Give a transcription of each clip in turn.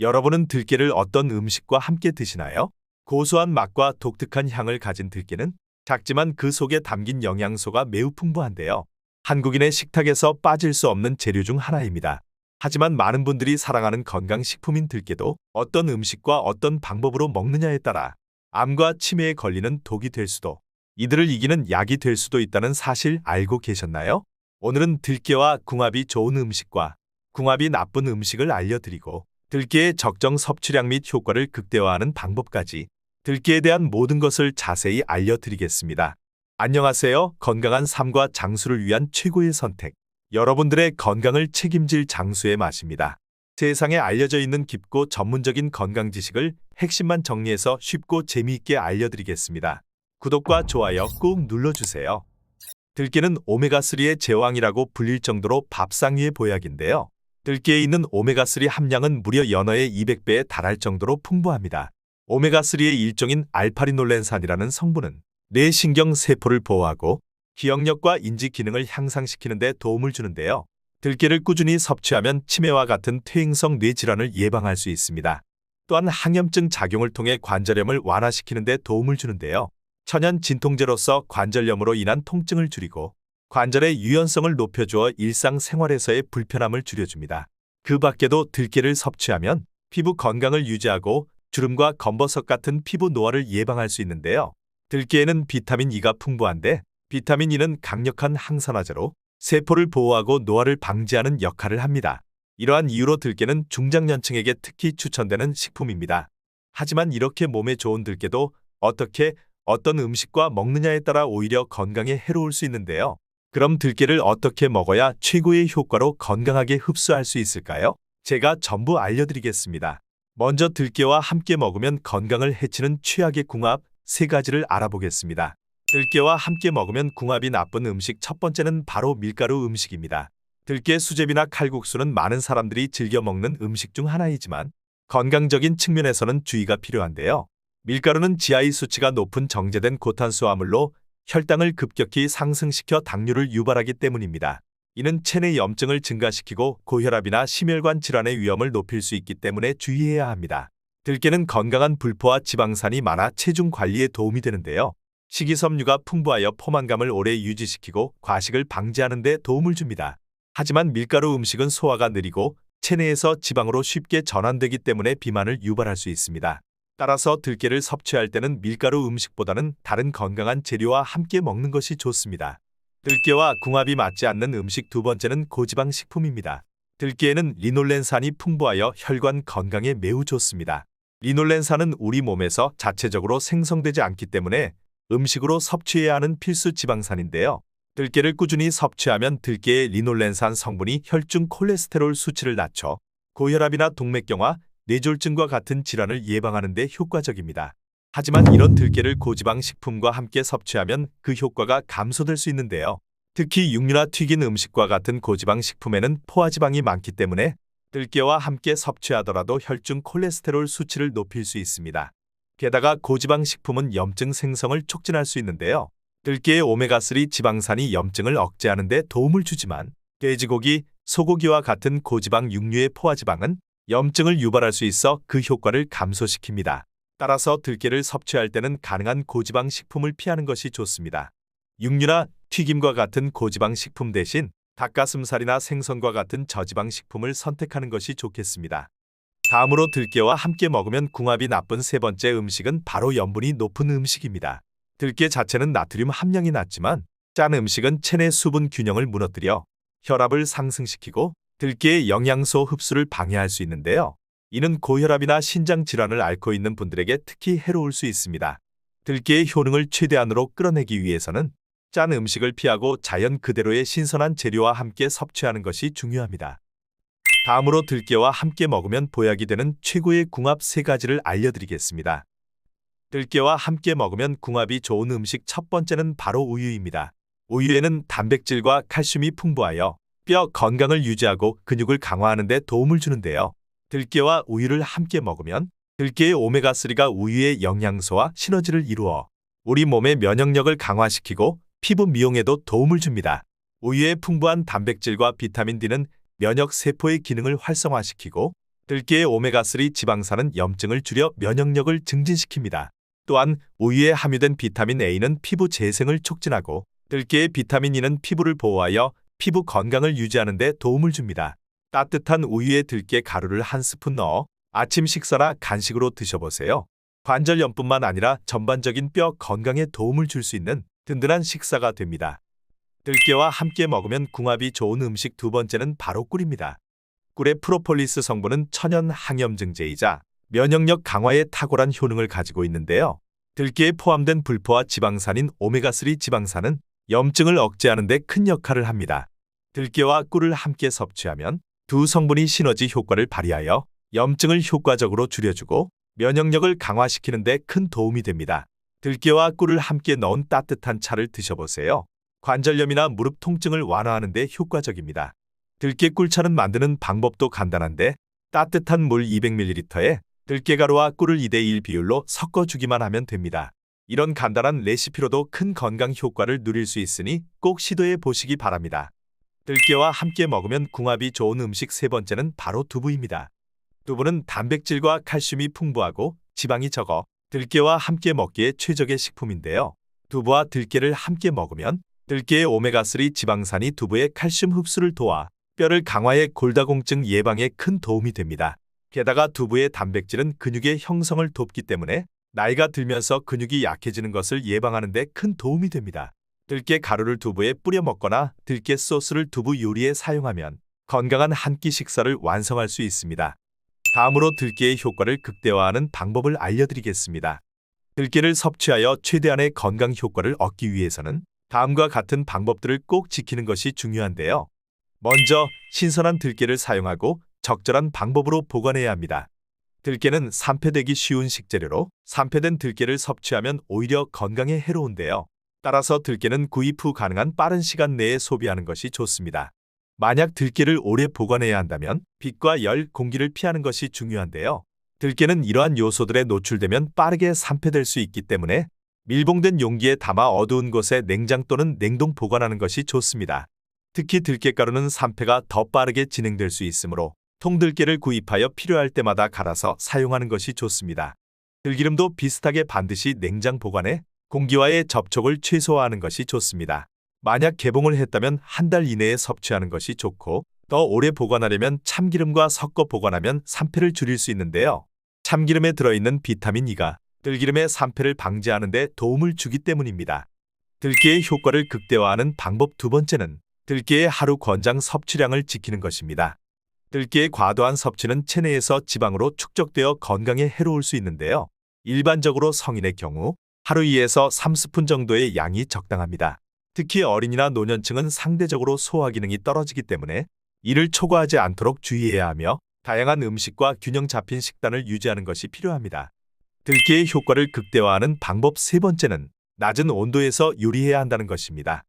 여러분은 들깨를 어떤 음식과 함께 드시나요? 고소한 맛과 독특한 향을 가진 들깨는 작지만 그 속에 담긴 영양소가 매우 풍부한데요. 한국인의 식탁에서 빠질 수 없는 재료 중 하나입니다. 하지만 많은 분들이 사랑하는 건강식품인 들깨도 어떤 음식과 어떤 방법으로 먹느냐에 따라 암과 치매에 걸리는 독이 될 수도, 이들을 이기는 약이 될 수도 있다는 사실 알고 계셨나요? 오늘은 들깨와 궁합이 좋은 음식과 궁합이 나쁜 음식을 알려드리고 들깨의 적정 섭취량 및 효과를 극대화하는 방법까지 들깨에 대한 모든 것을 자세히 알려드리겠습니다. 안녕하세요. 건강한 삶과 장수를 위한 최고의 선택. 여러분들의 건강을 책임질 장수의 맛입니다. 세상에 알려져 있는 깊고 전문적인 건강 지식을 핵심만 정리해서 쉽고 재미있게 알려드리겠습니다. 구독과 좋아요 꾹 눌러주세요. 들깨는 오메가3의 제왕이라고 불릴 정도로 밥상 위의 보약인데요. 들깨에 있는 오메가3 함량은 무려 연어의 200배에 달할 정도로 풍부합니다. 오메가3의 일종인 알파리놀렌산이라는 성분은 뇌 신경 세포를 보호하고 기억력과 인지 기능을 향상시키는 데 도움을 주는데요. 들깨를 꾸준히 섭취하면 치매와 같은 퇴행성 뇌질환을 예방할 수 있습니다. 또한 항염증 작용을 통해 관절염을 완화시키는 데 도움을 주는데요. 천연 진통제로서 관절염으로 인한 통증을 줄이고 관절의 유연성을 높여주어 일상생활에서의 불편함을 줄여줍니다. 그 밖에도 들깨를 섭취하면 피부 건강을 유지하고 주름과 검버섯 같은 피부 노화를 예방할 수 있는데요. 들깨에는 비타민 E가 풍부한데 비타민 E는 강력한 항산화제로 세포를 보호하고 노화를 방지하는 역할을 합니다. 이러한 이유로 들깨는 중장년층에게 특히 추천되는 식품입니다. 하지만 이렇게 몸에 좋은 들깨도 어떤 음식과 먹느냐에 따라 오히려 건강에 해로울 수 있는데요. 그럼 들깨를 어떻게 먹어야 최고의 효과로 건강하게 흡수할 수 있을까요? 제가 전부 알려드리겠습니다. 먼저 들깨와 함께 먹으면 건강을 해치는 최악의 궁합 3가지를 알아보겠습니다. 들깨와 함께 먹으면 궁합이 나쁜 음식 첫 번째는 바로 밀가루 음식입니다. 들깨 수제비나 칼국수는 많은 사람들이 즐겨 먹는 음식 중 하나이지만 건강적인 측면에서는 주의가 필요한데요. 밀가루는 GI 수치가 높은 정제된 고탄수화물로 혈당을 급격히 상승시켜 당뇨를 유발하기 때문입니다. 이는 체내 염증을 증가시키고 고혈압이나 심혈관 질환의 위험을 높일 수 있기 때문에 주의해야 합니다. 들깨는 건강한 불포화 지방산이 많아 체중 관리에 도움이 되는데요. 식이섬유가 풍부하여 포만감을 오래 유지시키고 과식을 방지하는 데 도움을 줍니다. 하지만 밀가루 음식은 소화가 느리고 체내에서 지방으로 쉽게 전환되기 때문에 비만을 유발할 수 있습니다. 따라서 들깨를 섭취할 때는 밀가루 음식보다는 다른 건강한 재료와 함께 먹는 것이 좋습니다. 들깨와 궁합이 맞지 않는 음식 두 번째는 고지방 식품입니다. 들깨에는 리놀렌산이 풍부하여 혈관 건강에 매우 좋습니다. 리놀렌산은 우리 몸에서 자체적으로 생성되지 않기 때문에 음식으로 섭취해야 하는 필수 지방산인데요. 들깨를 꾸준히 섭취하면 들깨의 리놀렌산 성분이 혈중 콜레스테롤 수치를 낮춰 고혈압이나 동맥경화, 뇌졸중과 같은 질환을 예방하는 데 효과적입니다. 하지만 이런 들깨를 고지방 식품과 함께 섭취하면 그 효과가 감소될 수 있는데요. 특히 육류나 튀긴 음식과 같은 고지방 식품에는 포화지방이 많기 때문에 들깨와 함께 섭취하더라도 혈중 콜레스테롤 수치를 높일 수 있습니다. 게다가 고지방 식품은 염증 생성을 촉진할 수 있는데요. 들깨의 오메가3 지방산이 염증을 억제하는 데 도움을 주지만 돼지고기, 소고기와 같은 고지방 육류의 포화지방은 염증을 유발할 수 있어 그 효과를 감소시킵니다. 따라서 들깨를 섭취할 때는 가능한 고지방 식품을 피하는 것이 좋습니다. 육류나 튀김과 같은 고지방 식품 대신 닭가슴살이나 생선과 같은 저지방 식품을 선택하는 것이 좋겠습니다. 다음으로 들깨와 함께 먹으면 궁합이 나쁜 세 번째 음식은 바로 염분이 높은 음식입니다. 들깨 자체는 나트륨 함량이 낮지만 짠 음식은 체내 수분 균형을 무너뜨려 혈압을 상승시키고 들깨의 영양소 흡수를 방해할 수 있는데요. 이는 고혈압이나 신장 질환을 앓고 있는 분들에게 특히 해로울 수 있습니다. 들깨의 효능을 최대한으로 끌어내기 위해서는 짠 음식을 피하고 자연 그대로의 신선한 재료와 함께 섭취하는 것이 중요합니다. 다음으로 들깨와 함께 먹으면 보약이 되는 최고의 궁합 3가지를 알려드리겠습니다. 들깨와 함께 먹으면 궁합이 좋은 음식 첫 번째는 바로 우유입니다. 우유에는 단백질과 칼슘이 풍부하여 뼈 건강을 유지하고 근육을 강화하는 데 도움을 주는데요. 들깨와 우유를 함께 먹으면 들깨의 오메가3가 우유의 영양소와 시너지를 이루어 우리 몸의 면역력을 강화시키고 피부 미용에도 도움을 줍니다. 우유의 풍부한 단백질과 비타민 D는 면역 세포의 기능을 활성화시키고 들깨의 오메가3 지방산은 염증을 줄여 면역력을 증진시킵니다. 또한 우유에 함유된 비타민 A는 피부 재생을 촉진하고 들깨의 비타민 E는 피부를 보호하여 피부 건강을 유지하는 데 도움을 줍니다. 따뜻한 우유에 들깨 가루를 한 스푼 넣어 아침 식사나 간식으로 드셔보세요. 관절염뿐만 아니라 전반적인 뼈 건강에 도움을 줄 수 있는 든든한 식사가 됩니다. 들깨와 함께 먹으면 궁합이 좋은 음식 두 번째는 바로 꿀입니다. 꿀의 프로폴리스 성분은 천연 항염증제이자 면역력 강화에 탁월한 효능을 가지고 있는데요. 들깨에 포함된 불포화 지방산인 오메가3 지방산은 염증을 억제하는 데 큰 역할을 합니다. 들깨와 꿀을 함께 섭취하면 두 성분이 시너지 효과를 발휘하여 염증을 효과적으로 줄여주고 면역력을 강화시키는 데 큰 도움이 됩니다. 들깨와 꿀을 함께 넣은 따뜻한 차를 드셔보세요. 관절염이나 무릎 통증을 완화하는 데 효과적입니다. 들깨 꿀차는 만드는 방법도 간단한데 따뜻한 물 200ml에 들깨가루와 꿀을 2:1 비율로 섞어주기만 하면 됩니다. 이런 간단한 레시피로도 큰 건강 효과를 누릴 수 있으니 꼭 시도해 보시기 바랍니다. 들깨와 함께 먹으면 궁합이 좋은 음식 세 번째는 바로 두부입니다. 두부는 단백질과 칼슘이 풍부하고 지방이 적어 들깨와 함께 먹기에 최적의 식품인데요. 두부와 들깨를 함께 먹으면 들깨의 오메가3 지방산이 두부의 칼슘 흡수를 도와 뼈를 강화해 골다공증 예방에 큰 도움이 됩니다. 게다가 두부의 단백질은 근육의 형성을 돕기 때문에 나이가 들면서 근육이 약해지는 것을 예방하는 데 큰 도움이 됩니다. 들깨 가루를 두부에 뿌려 먹거나 들깨 소스를 두부 요리에 사용하면 건강한 한 끼 식사를 완성할 수 있습니다. 다음으로 들깨의 효과를 극대화하는 방법을 알려드리겠습니다. 들깨를 섭취하여 최대한의 건강 효과를 얻기 위해서는 다음과 같은 방법들을 꼭 지키는 것이 중요한데요. 먼저 신선한 들깨를 사용하고 적절한 방법으로 보관해야 합니다. 들깨는 산패되기 쉬운 식재료로 산패된 들깨를 섭취하면 오히려 건강에 해로운데요. 따라서 들깨는 구입 후 가능한 빠른 시간 내에 소비하는 것이 좋습니다. 만약 들깨를 오래 보관해야 한다면 빛과 열, 공기를 피하는 것이 중요한데요. 들깨는 이러한 요소들에 노출되면 빠르게 산패될 수 있기 때문에 밀봉된 용기에 담아 어두운 곳에 냉장 또는 냉동 보관하는 것이 좋습니다. 특히 들깨가루는 산패가 더 빠르게 진행될 수 있으므로 통들깨를 구입하여 필요할 때마다 갈아서 사용하는 것이 좋습니다. 들기름도 비슷하게 반드시 냉장 보관해 공기와의 접촉을 최소화하는 것이 좋습니다. 만약 개봉을 했다면 한 달 이내에 섭취하는 것이 좋고 더 오래 보관하려면 참기름과 섞어 보관하면 산패를 줄일 수 있는데요. 참기름에 들어있는 비타민 E가 들기름의 산패를 방지하는 데 도움을 주기 때문입니다. 들깨의 효과를 극대화하는 방법 두 번째는 들깨의 하루 권장 섭취량을 지키는 것입니다. 들깨의 과도한 섭취는 체내에서 지방으로 축적되어 건강에 해로울 수 있는데요. 일반적으로 성인의 경우 하루 2에서 3스푼 정도의 양이 적당합니다. 특히 어린이나 노년층은 상대적으로 소화 기능이 떨어지기 때문에 이를 초과하지 않도록 주의해야 하며 다양한 음식과 균형 잡힌 식단을 유지하는 것이 필요합니다. 들깨의 효과를 극대화하는 방법 세 번째는 낮은 온도에서 요리해야 한다는 것입니다.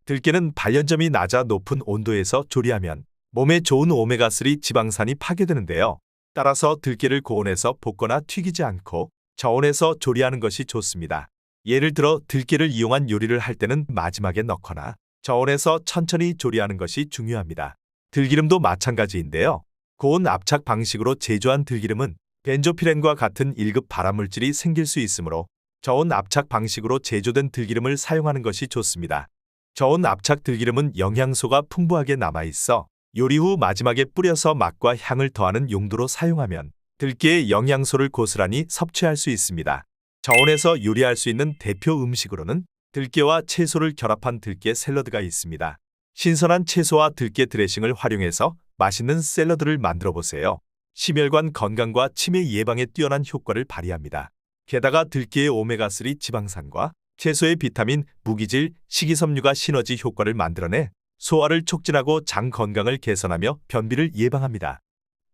들깨는 발연점이 낮아 높은 온도에서 조리하면 몸에 좋은 오메가3 지방산이 파괴되는데요. 따라서 들깨를 고온에서 볶거나 튀기지 않고 저온에서 조리하는 것이 좋습니다. 예를 들어 들깨를 이용한 요리를 할 때는 마지막에 넣거나 저온에서 천천히 조리하는 것이 중요합니다. 들기름도 마찬가지인데요. 고온 압착 방식으로 제조한 들기름은 벤조피렌과 같은 1급 발암물질이 생길 수 있으므로 저온 압착 방식으로 제조된 들기름을 사용하는 것이 좋습니다. 저온 압착 들기름은 영양소가 풍부하게 남아있어 요리 후 마지막에 뿌려서 맛과 향을 더하는 용도로 사용하면 들깨의 영양소를 고스란히 섭취할 수 있습니다. 저온에서 요리할 수 있는 대표 음식으로는 들깨와 채소를 결합한 들깨 샐러드가 있습니다. 신선한 채소와 들깨 드레싱을 활용해서 맛있는 샐러드를 만들어 보세요. 심혈관 건강과 치매 예방에 뛰어난 효과를 발휘합니다. 게다가 들깨의 오메가3 지방산과 채소의 비타민, 무기질, 식이섬유가 시너지 효과를 만들어내 소화를 촉진하고 장 건강을 개선하며 변비를 예방합니다.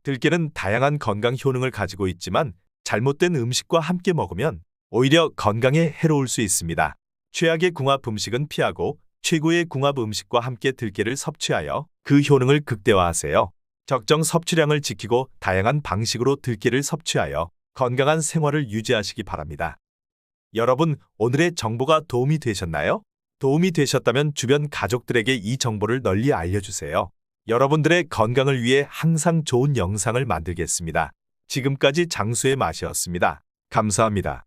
들깨는 다양한 건강 효능을 가지고 있지만 잘못된 음식과 함께 먹으면 오히려 건강에 해로울 수 있습니다. 최악의 궁합 음식은 피하고 최고의 궁합 음식과 함께 들깨를 섭취하여 그 효능을 극대화하세요. 적정 섭취량을 지키고 다양한 방식으로 들깨를 섭취하여 건강한 생활을 유지하시기 바랍니다. 여러분, 오늘의 정보가 도움이 되셨나요? 도움이 되셨다면 주변 가족들에게 이 정보를 널리 알려주세요. 여러분들의 건강을 위해 항상 좋은 영상을 만들겠습니다. 지금까지 장수의 맛이었습니다. 감사합니다.